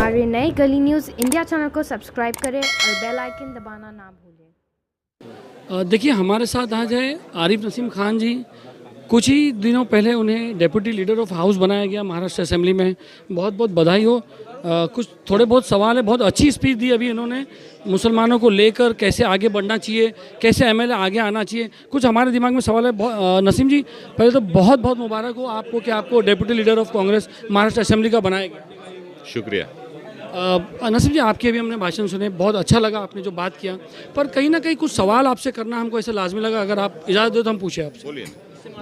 हमारे नए गली न्यूज़ इंडिया चैनल को सब्सक्राइब करें और बेल आइकन दबाना ना भूलें। देखिए, हमारे साथ आज है आरिफ नसीम खान जी। कुछ ही दिनों पहले उन्हें डेप्यूटी लीडर ऑफ हाउस बनाया गया महाराष्ट्र असेंबली में। बहुत बहुत बधाई हो। कुछ थोड़े बहुत सवाल है। बहुत अच्छी स्पीच दी अभी इन्होंने मुसलमानों को लेकर, कैसे आगे बढ़ना चाहिए, कैसे एमएलए आगे आना चाहिए। कुछ हमारे दिमाग में सवाल है। नसीम जी, पहले तो बहुत बहुत मुबारक हो आपको कि आपको deputy leader of Congress Maharashtra assembly का बनाया गया। शुक्रिया। नसीम जी, आपके भी हमने भाषण सुने, बहुत अच्छा लगा आपने जो बात किया, पर कहीं ना कहीं कुछ सवाल आपसे करना हमको ऐसे लाजमी लगा। अगर आप इजाज़त दो तो हम पूछे आपसे। बोलिए।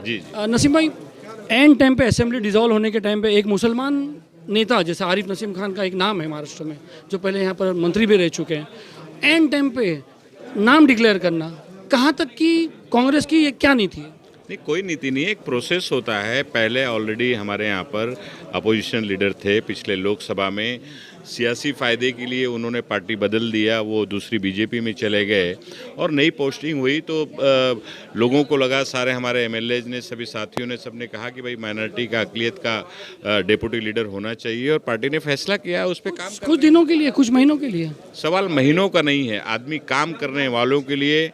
जी। नसीम भाई, एंड टाइम पे असेंबली डिसॉल्व होने के टाइम पे एक मुसलमान नेता जैसे आरिफ नसीम खान का एक नाम है महाराष्ट्र में, जो पहले यहाँ पर मंत्री भी रह चुके हैं, एंड टाइम पे नाम डिक्लेयर करना, कहाँ तक कि कांग्रेस की ये क्या नीति है? नहीं, कोई नीति नहीं है, एक प्रोसेस होता है। पहले ऑलरेडी हमारे यहाँ पर अपोजिशन लीडर थे पिछले लोकसभा में। सियासी फ़ायदे के लिए उन्होंने पार्टी बदल दिया, वो दूसरी बीजेपी में चले गए और नई पोस्टिंग हुई तो लोगों को लगा, सारे हमारे एमएलएज ने, सभी साथियों ने, सबने कहा कि भाई माइनॉरिटी का, अक़लियत का डेप्यूटी लीडर होना चाहिए और पार्टी ने फैसला किया उस पर काम। कुछ दिनों के लिए, कुछ महीनों के लिए, सवाल महीनों का नहीं है। आदमी काम करने वालों के लिए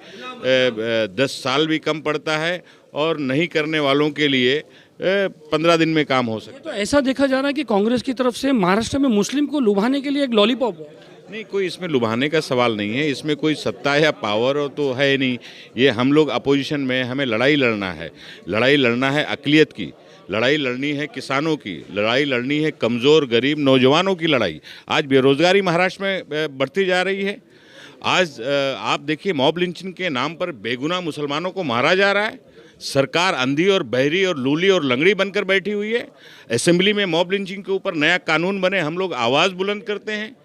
10 साल भी कम पड़ता है और नहीं करने वालों के लिए 15 दिन में काम हो सकता है। तो ऐसा देखा जा रहा है कि कांग्रेस की तरफ से महाराष्ट्र में मुस्लिम को लुभाने के लिए एक लॉलीपॉप है। नहीं, कोई इसमें लुभाने का सवाल नहीं है, इसमें कोई सत्ता या पावर तो है नहीं। ये हम लोग अपोजिशन में, हमें लड़ाई लड़ना है। लड़ाई लड़ना है अक़लियत की, लड़ाई लड़नी है किसानों की, लड़ाई लड़नी है कमज़ोर गरीब नौजवानों की लड़ाई। आज बेरोज़गारी महाराष्ट्र में बढ़ती जा रही है। आज आप देखिए, मॉब लिंचिंग के नाम पर बेगुनाह मुसलमानों को मारा जा रहा है। सरकार अंधी और बहरी और लूली और लंगड़ी बनकर बैठी हुई है। असेंबली में मॉब लिंचिंग के ऊपर नया कानून बने, हम लोग आवाज़ बुलंद करते हैं।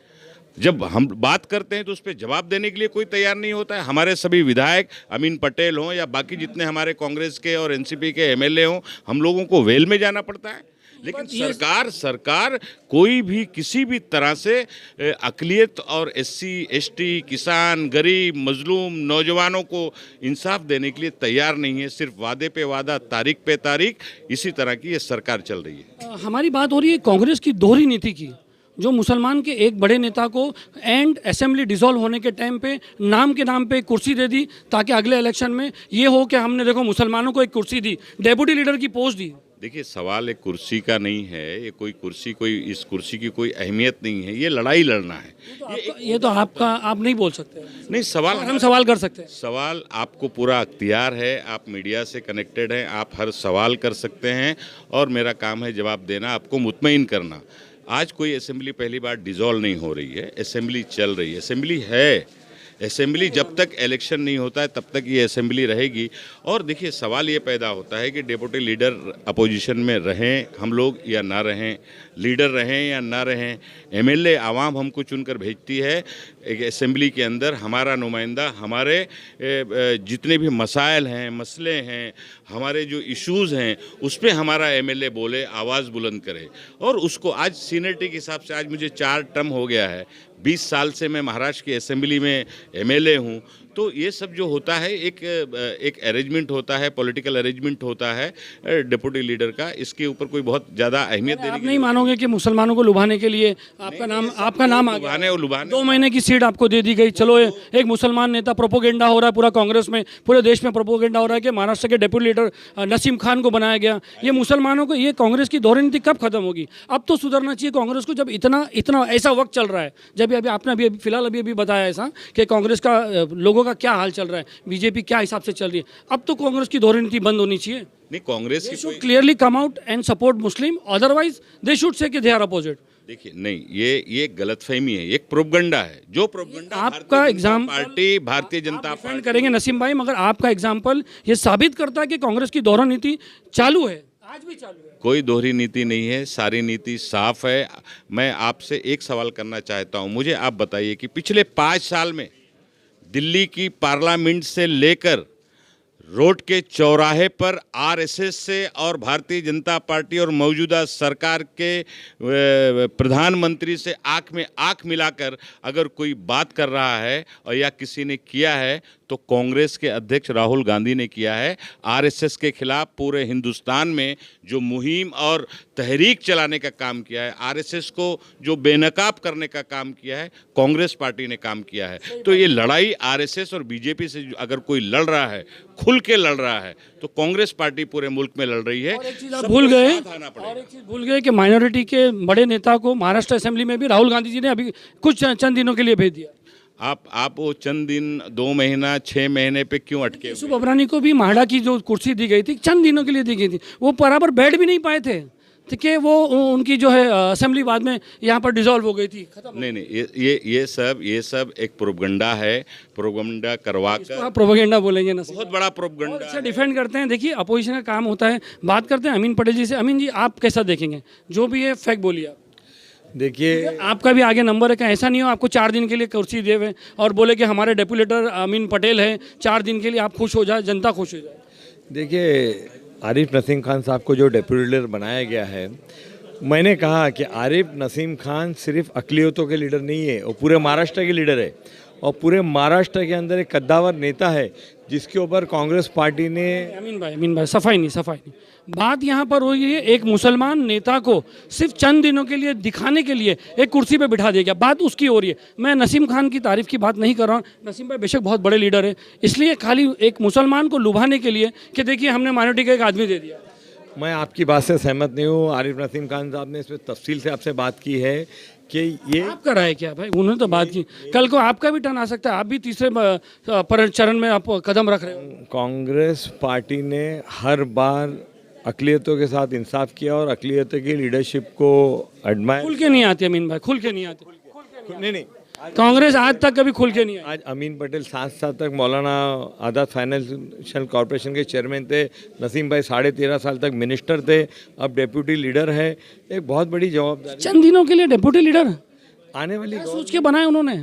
जब हम बात करते हैं तो उस पर जवाब देने के लिए कोई तैयार नहीं होता है। हमारे सभी विधायक, अमीन पटेल हों या बाकी जितने हमारे कांग्रेस के और एनसीपी के एमएलए हों, हम लोगों को वेल में जाना पड़ता है। लेकिन सरकार कोई भी किसी भी तरह से अक़लियत और एससी, एसटी, किसान, गरीब, मजलूम, नौजवानों को इंसाफ देने के लिए तैयार नहीं है। सिर्फ वादे पे वादा, तारीख पे तारीख, इसी तरह की ये सरकार चल रही है। हमारी बात हो रही है कांग्रेस की दोहरी नीति की, जो मुसलमान के एक बड़े नेता को एंड असेंबली डिसॉल्व होने के टाइम पे नाम के नाम पे कुर्सी दे दी, ताकि अगले इलेक्शन में ये हो कि हमने देखो मुसलमानों को एक कुर्सी दी, डेप्यूटी लीडर की पोस्ट दी। देखिए, सवाल एक कुर्सी का नहीं है, ये कोई कुर्सी, कोई इस कुर्सी की कोई अहमियत नहीं है। ये लड़ाई लड़ना है। ये तो आपका, आप नहीं बोल सकते। नहीं, सवाल हम सवाल कर सकते हैं। सवाल आपको पूरा अख्तियार है, आप मीडिया से कनेक्टेड हैं, आप हर सवाल कर सकते हैं और मेरा काम है जवाब देना, आपको मुतमईन करना। आज कोई असेंबली पहली बार डिसॉल्व नहीं हो रही है, असेंबली चल रही है, असेंबली है। असेंबली जब तक इलेक्शन नहीं होता है तब तक ये असेंबली रहेगी। और देखिए, सवाल ये पैदा होता है कि डेप्यूटी लीडर अपोजिशन में रहें हम लोग या ना रहें, लीडर रहें या ना रहें, एमएलए आवाम हमको चुनकर भेजती है। एक असेंबली के अंदर हमारा नुमाइंदा हमारे जितने भी मसाइल हैं, मसले हैं, हमारे जो इश्यूज़ हैं, उस पर हमारा एमएलए बोले, आवाज़ बुलंद करे। और उसको आज सीनियरिटी के हिसाब से, आज मुझे 4 टर्म हो गया है, 20 साल से मैं महाराष्ट्र की असेंबली में एमएलए हूँ। तो ये सब जो होता है, एक अरेंजमेंट होता है, पॉलिटिकल अरेंजमेंट होता है डेप्यूटी लीडर का। इसके ऊपर कोई बहुत ज़्यादा अहमियत देने आप नहीं मानोगे कि मुसलमानों को लुभाने के लिए आपका नाम आ गया, और लुभाने 2 महीने की सीट आपको दे दी गई। चलो, एक मुसलमान नेता, प्रोपोगेंडा हो रहा है पूरा कांग्रेस में, पूरे देश में प्रोपोगेंडा हो रहा है कि महाराष्ट्र के डेप्यूटी लीडर नसीम खान को बनाया गया। ये मुसलमानों को, ये कांग्रेस की दोहरी नीति कब खत्म होगी? अब तो सुधरना चाहिए कांग्रेस को, जब इतना ऐसा वक्त चल रहा है। जब अभी आपने अभी फिलहाल अभी बताया ऐसा कि कांग्रेस का लोगों का क्या हाल चल रहा है, बीजेपी क्या हिसाब से चल रही है। अब तो कांग्रेस की दोहरी नीति बंद होनी चाहिए। नहीं, Congress should clearly come out and support Muslim, otherwise they should say कि दे आर अपोजिट। देखिए, नहीं, ये गलतफहमी है, एक प्रोपगंडा है। जो प्रोपगंडा आपका exam party, Bharatiya Janata party करेंगे नसीम भाई, मगर आपका एग्जाम्पल ये साबित करता है कि कांग्रेस की दोहरी नीति चालू है, आज भी चालू है। कोई दोहरी नीति नहीं है, सारी नीति साफ है। मैं आपसे एक सवाल करना चाहता हूं, मुझे आप बताइए कि पिछले 5 साल में दिल्ली की पार्लियामेंट से लेकर रोड के चौराहे पर आरएसएस से और भारतीय जनता पार्टी और मौजूदा सरकार के प्रधानमंत्री से आंख में आंख मिलाकर अगर कोई बात कर रहा है और या किसी ने किया है तो कांग्रेस के अध्यक्ष राहुल गांधी ने किया है। आरएसएस के खिलाफ पूरे हिंदुस्तान में जो मुहिम और तहरीक चलाने का काम किया है, आरएसएस को जो बेनकाब करने का काम किया है, कांग्रेस पार्टी ने काम किया है। तो ये लड़ाई आरएसएस और बीजेपी से अगर कोई लड़ रहा है, खुल के लड़ रहा है, तो कांग्रेस पार्टी पूरे मुल्क में लड़ रही है। और एक चीज आप भूल गए कि माइनॉरिटी के बड़े नेता को महाराष्ट्र असेंबली में भी राहुल गांधी जी ने अभी कुछ चंद दिनों के लिए भेज दिया। आप वो चंद दिन, 2 महीना, 6 महीने पे क्यों अटके? यूसुफ अबरानी को भी माहड़ा की जो कुर्सी दी गई थी चंद दिनों के लिए दी गई थी, वो बराबर बैठ भी नहीं पाए थे, ठीक है। वो उनकी जो है असेंबली बाद में यहाँ पर डिसॉल्व हो गई थी, खत्म। नहीं, ये सब एक प्रोपगंडा है, प्रोपगंडा करवा कर, प्रोपेगेंडा बोलेंगे ना, बहुत बड़ा प्रोपगंडा अच्छा डिफेंड करते हैं। देखिए अपोजिशन का काम होता है। बात करते हैं अमीन पटेल जी से। अमीन जी, आप कैसा देखेंगे जो भी ये फैक्ट बोलिए आप? देखिए, आपका भी आगे नंबर है, क्या ऐसा नहीं हो आपको 4 दिन के लिए कुर्सी दे हुए और बोले कि हमारे डेपुटेटर अमीन पटेल है, 4 दिन के लिए आप खुश हो जाए, जनता खुश हो जाए? देखिए, आरिफ नसीम खान साहब को जो डेप्यूटी लीडर बनाया गया है, मैंने कहा कि आरिफ नसीम खान सिर्फ अकलियतों के लीडर नहीं है, वो पूरे महाराष्ट्र के लीडर है। और पूरे महाराष्ट्र के अंदर एक कद्दावर नेता है जिसके ऊपर कांग्रेस पार्टी ने। अमीन भाई सफाई नहीं। बात यहाँ पर हो रही है, एक मुसलमान नेता को सिर्फ चंद दिनों के लिए दिखाने के लिए एक कुर्सी पे बिठा दिया गया, बात उसकी हो रही है। मैं नसीम खान की तारीफ की बात नहीं कर रहा हूँ, नसीम भाई बेशक बहुत बड़े लीडर है, इसलिए खाली एक मुसलमान को लुभाने के लिए कि देखिए हमने माइनॉरिटी का एक आदमी दे दिया। मैं आपकी बात से सहमत नहीं हूँ। आरिफ नसीम खान साहब ने इसमें तफसील से आपसे बात की है कि ये आपका राय क्या भाई? उन्होंने तो बात की, कल को आपका भी टर्न आ सकता है, आप भी तीसरे चरण में आप कदम रख रहे हो। कांग्रेस पार्टी ने हर बार अकलियतों के साथ इंसाफ किया और अकलियतों की लीडरशिप को एडमायर। खुल के नहीं आते अमीन भाई, खुल के नहीं आते। नहीं, कांग्रेस आज तक कभी खुल के नहीं आई। आज अमीन पटेल 7 साल तक मौलाना आज़ाद फाइनेंशियल कॉरपोरेशन के चेयरमैन थे। नसीम भाई 13.5 साल तक मिनिस्टर थे, अब डेप्यूटी लीडर है। एक बहुत बड़ी जवाबदारी। चंद दिनों के लिए डेप्यूटी लीडर आने वाली सोच के बनाए उन्होंने,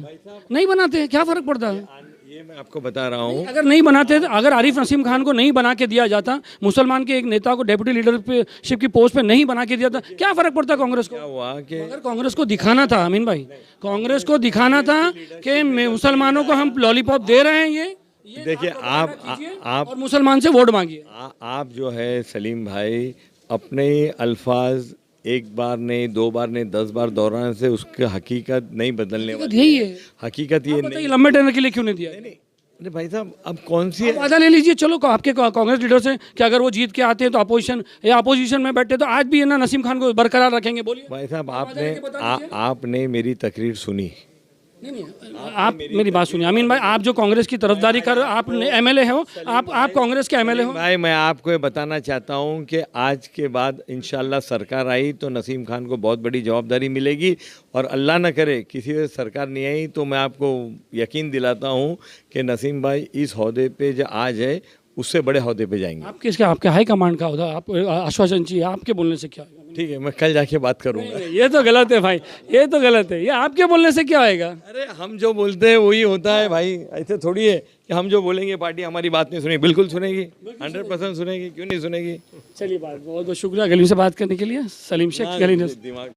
नहीं बनाते क्या फर्क पड़ता है? ये मैं आपको बता रहा हूँ। अगर नहीं बनाते, अगर आरिफ नसीम खान को नहीं बना के दिया जाता, मुसलमान के एक नेता को डेप्यूटी लीडरशिप की पोस्ट पे नहीं बना के दिया था, क्या फर्क पड़ता कांग्रेस को? क्या हुआ कि अगर कांग्रेस को दिखाना था अमीन भाई, कांग्रेस को दिखाना था कि मुसलमानों को हम लॉलीपॉप दे रहे हैं, ये देखिए आप और मुसलमान से वोट मांगिए। आप जो है सलीम भाई, अपने अल्फाज एक बार नहीं, 2 बार नहीं, 10 बार दोहराने से उसकी हकीकत नहीं बदलने वाली। यही है हकीकत ये नहीं। लंबे टेनर के लिए क्यों नहीं दिया? अरे भाई साहब, अब कौन सी वादा ले लीजिए, चलो आपके कांग्रेस लीडर से कि अगर वो जीत के आते हैं तो अपोजिशन में बैठे तो आज भी है ना नसीम खान को बरकरार रखेंगे। बोलिए भाई साहब, आपने मेरी तकरीर सुनी? नहीं, आप मेरी बात सुनिए अमीन भाई, आप जो कांग्रेस की तरफदारी कर, आप एमएलए हो, आप कांग्रेस के एमएलए हो भाई। मैं आपको ये बताना चाहता हूँ कि आज के बाद इंशाल्लाह सरकार आई तो नसीम खान को बहुत बड़ी जवाबदारी मिलेगी, और अल्लाह न करे किसी वजह से सरकार नहीं आई तो मैं आपको यकीन दिलाता हूँ कि नसीम भाई इस ओहदे पे जो आज है उससे बड़े ओहदे पे जाएंगे। आपके हाई कमांड का होगा, आप आश्वासन चाहिए, आपके बोलने से क्या होगा? ठीक है, मैं कल जाके बात करूंगा। ये तो गलत है भाई, ये तो गलत है, ये आपके बोलने से क्या होएगा? अरे हम जो बोलते हैं वही होता है भाई, ऐसे थोड़ी है कि हम जो बोलेंगे पार्टी हमारी बात नहीं सुनेगी। बिल्कुल सुनेगी, 100% सुनेगी, क्यों नहीं सुनेगी। चलिए, बहुत बहुत शुक्रिया गली से बात करने के लिए। सलीम शेख गली। दिमाग